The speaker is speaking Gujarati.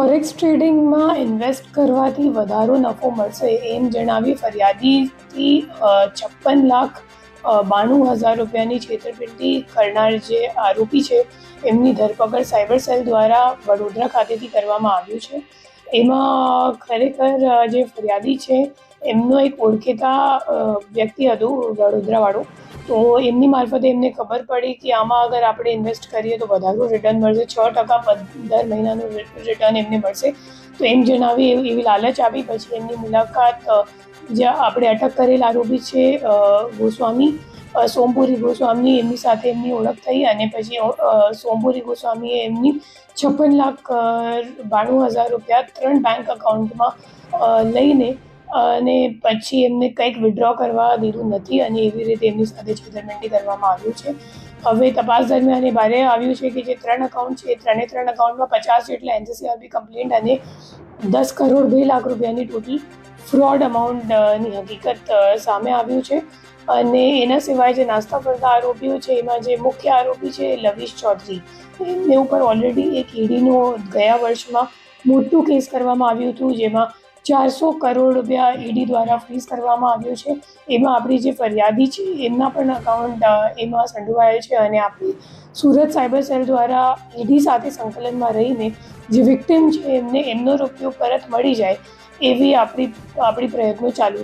ફોરેક્સ ટ્રેડિંગમાં ઇન્વેસ્ટ કરવાથી વધારો નફો મળશે એમ જણાવી ફરિયાદીથી 56,92,000 રૂપિયાની છેતરપિંડી કરનાર જે આરોપી છે એમની ધરપકડ સાયબર સેલ દ્વારા વડોદરા ખાતેથી કરવામાં આવ્યું છે. એમાં ખરેખર જે ફરિયાદી છે એમનો એક ઓળખીતા વ્યક્તિ હતું વડોદરાવાળો. તો એમની મારફતે એમને ખબર પડી કે આમાં અગર આપણે ઇન્વેસ્ટ કરીએ તો વધારે રિટર્ન મળશે, 6% દર મહિનાનું રિટર્ન એમને મળશે. તો એમ જણાવી એવી લાલચ આપી. પછી એમની મુલાકાત જે આપણે અટક કરેલ આરોપી છે ગોસ્વામી, સોમપુરી ગોસ્વામી, એમની સાથે એમની ઓળખ થઈ અને પછી સોમપુરી ગોસ્વામીએ એમની 56,92,000 રૂપિયા 3 બેંક અકાઉન્ટમાં લઈને અને પછી એમને કંઈક વિડ્રો કરવા દીધું નથી અને એવી રીતે એમની સાથે છેતરપિંડી કરવામાં આવ્યું છે. હવે તપાસ દરમિયાન એ બહાર આવ્યું છે કે જે 3 અકાઉન્ટ છે એ 3 અકાઉન્ટમાં 50 જેટલા NCCRB કમ્પ્લેન્ટ અને 10 કરોડ 2 લાખ રૂપિયાની ટોટલ ફ્રોડ અમાઉન્ટની હકીકત સામે આવ્યું છે. અને એના સિવાય જે નાસ્તા ફરતા આરોપીઓ છે એમાં જે મુખ્ય આરોપી છે લવીશ ચૌધરી, એમને ઉપર ઓલરેડી એક ઈડીનો ગયા વર્ષમાં મોટું કેસ કરવામાં આવ્યું હતું, જેમાં 400 કરોડ રૂપિયા ઈડી દ્વારા ફ્રીઝ કરવામાં આવ્યું છે. એમાં આપણી જે ફરિયાદી છે એમના પણ અકાઉન્ટ એમાં સંડોવાયેલ છે અને આપણી સુરત સાયબર સેલ દ્વારા ઈડી સાથે સંકલનમાં રહીને જે વિક્ટિમ છે એમને એમનો રૂપિયો પરત મળી જાય એવી આપણી પ્રયત્નો ચાલુ છે.